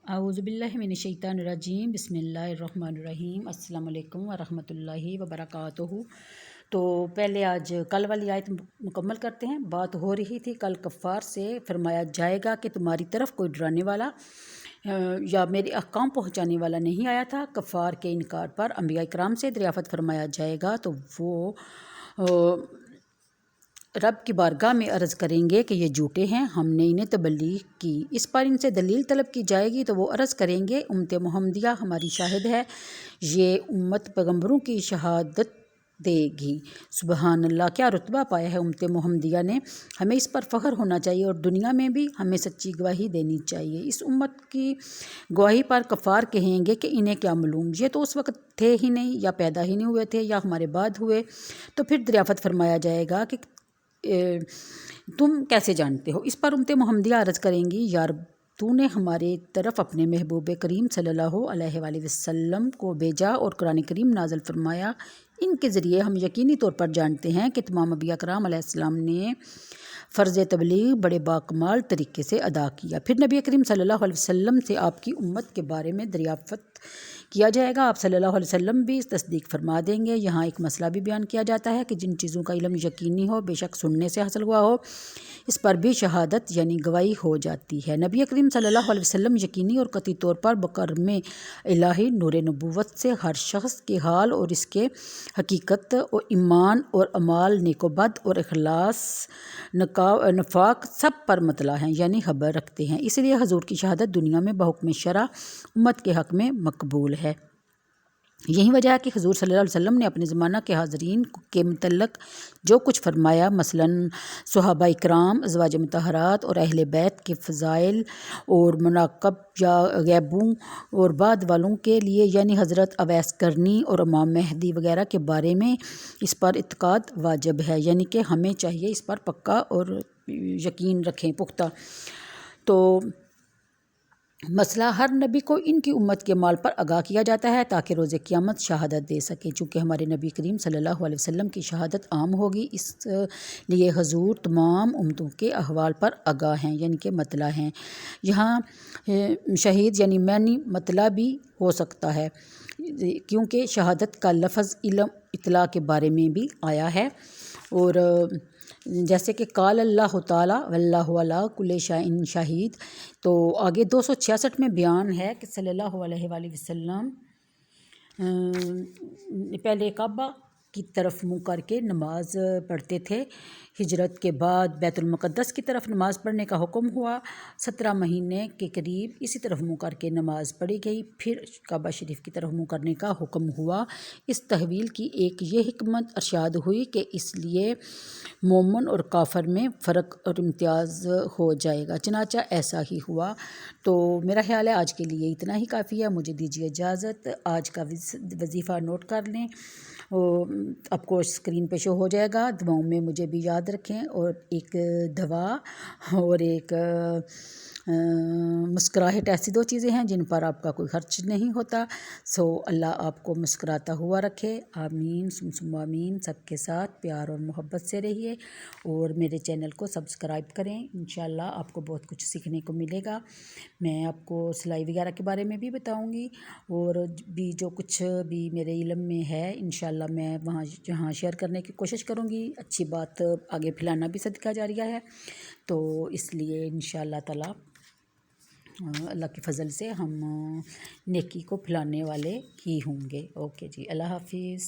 औज़ुबिल्लाहिमिनश्शैतानिर्रजीम बिस्मिल्लाहिर्रहमानिर्रहीम अस्सलाम वालेकुम वरहमतुल्लाहि वबरकातुहू। तो पहले आज कल वाली आयत मुकम्मल करते हैं। बात हो रही थी कल कफ़ार से फरमाया जाएगा कि तुम्हारी तरफ कोई डराने वाला या मेरे अहकाम पहुँचाने वाला नहीं आया था। कफ़ार के इनकार पर अंबिया इकराम से दरियाफ़त फरमाया जाएगा तो वो रब की बारगाह में अर्ज़ करेंगे कि ये झूठे हैं, हमने इन्हें तबलीग की। इस पर इनसे दलील तलब की जाएगी तो वो अर्ज़ करेंगे उम्मत मुहम्मदिया हमारी शाहिद है, ये उम्मत पैगम्बरों की शहादत देगी। सुबहान अल्लाह, क्या रुतबा पाया है उम्मत मुहम्मदिया ने। हमें इस पर फ़ख्र होना चाहिए और दुनिया में भी हमें सच्ची गवाही देनी चाहिए। इस उम्मत की गवाही पर कफ़ार कहेंगे कि इन्हें क्या मालूम, ये तो उस वक्त थे ही नहीं या पैदा ही नहीं हुए थे या हमारे बाद हुए। तो फिर दरियाफ़त फरमाया जाएगा कि तुम कैसे जानते हो। इस पर उम्मत मुहम्मदिया अर्ज़ करेंगी, यार तूने हमारे तरफ अपने महबूब करीम सल्लल्लाहु अलैहि वसल्लम को भेजा और कुरान करीम नाज़िल फरमाया। इनके ज़रिए हम यकीनी तौर पर जानते हैं कि तमाम अंबिया कराम अलैहिस्सलाम ने फ़र्ज़ तबलीग बड़े बाकमाल तरीके से अदा किया। फिर नबी करीम सल्लल्लाहु अलैहि वसल्लम से आपकी उम्मत के बारे में दरियाफ़त किया जाएगा। आप सल्लल्लाहु अलैहि वसल्लम भी इस तस्दीक फरमा देंगे। यहाँ एक मसला भी बयान किया जाता है कि जिन चीज़ों का इल्म यकीनी हो, बेशक सुनने से हासिल हुआ हो, इस पर भी शहादत यानी गवाही हो जाती है। नबी करीम सल्लल्लाहु अलैहि वसल्लम यकीनी और कतई तौर पर बकरम इलाही नूर नबूवत से हर शख्स के हाल और इसके हकीकत और ईमान और अमाल नेकोबद और इखलास नफाक सब पर मतला हैं यानी खबर रखते हैं। इसलिए हजूर की शहादत दुनिया में बहुक्म शरा उम्मत के हक़ में मकबूल है। यही वजह है कि हजूर सल्लल्लाहु अलैहि वसल्लम ने अपने ज़माना के हाज़रीन के मुतल्लक़ जो कुछ फरमाया, मसलन सहाबा इकराम, अज़वाज मुतहरात और अहले बैत के फ़ज़ाइल और मुनाक़ब या गैबों और बाद वालों के लिए यानी हज़रत अवैस करनी और इमाम महदी वग़ैरह के बारे में इस पर इत्क़ाद वाजिब है, यानी कि हमें चाहिए इस पर पक्का और यकीन रखें पुख्ता। तो मसला हर नबी को इनकी उम्मत के माल पर आगाह किया जाता है ताकि रोज़े क़यामत शहादत दे सके। चूँकि हमारे नबी करीम सल्लल्लाहु अलैहि वसल्लम की शहादत आम होगी, इसलिए हजूर तमाम उम्मतों के अहवाल पर आगाह हैं यानी कि मतला हैं। यहाँ शहीद यानी मैनी मतला भी हो सकता है क्योंकि शहादत का लफ्ज़ इल्म इतला के बारे में भी आया है। और जैसे कि काल अल्लाह ताला वल्लाहु अला कुल्लि शैइन शहीद। तो आगे 266 में बयान है कि सल्लल्लाहु अलैहि वसल्लम पहले काबा की तरफ मुँह करके नमाज़ पढ़ते थे। हिजरत के बाद बैतुल मुक़द्दस की तरफ नमाज़ पढ़ने का हुक्म हुआ। 17 महीने के करीब इसी तरफ मुँह करके नमाज़ पढ़ी गई। फिर काबा शरीफ की तरफ मुँह करने का हुक्म हुआ। इस तहवील की एक ये हिकमत इरशाद हुई कि इसलिए मोमन और काफर में फ़र्क और इम्तियाज़ हो जाएगा। चनाचा ऐसा ही हुआ। तो मेरा ख्याल है आज के लिए इतना ही काफ़ी है। मुझे दीजिए इजाज़त। आज का वजीफ़ा नोट कर लें, आपको स्क्रीन पे शो हो जाएगा। दुआओं में मुझे भी याद रखें। और एक दवा और एक मुस्कुराहट ऐसी दो चीज़ें हैं जिन पर आपका कोई खर्च नहीं होता। सो अल्लाह आपको मुस्कुराता हुआ रखे। आमीन सुम आमीन। सबके साथ प्यार और मोहब्बत से रहिए और मेरे चैनल को सब्सक्राइब करें। इंशाल्लाह आपको बहुत कुछ सीखने को मिलेगा। मैं आपको सिलाई वगैरह के बारे में भी बताऊंगी और भी जो कुछ भी मेरे इल्म में है इंशाल्लाह मैं वहाँ जहाँ शेयर करने की कोशिश करूँगी। अच्छी बात आगे फैलाना भी सदका जारिया है। तो इसलिए इंशाल्लाह ताला अल्लाह के फ़ज़ल से हम नेकी को फैलाने वाले ही होंगे। ओके जी, अल्लाह हाफ़िज़।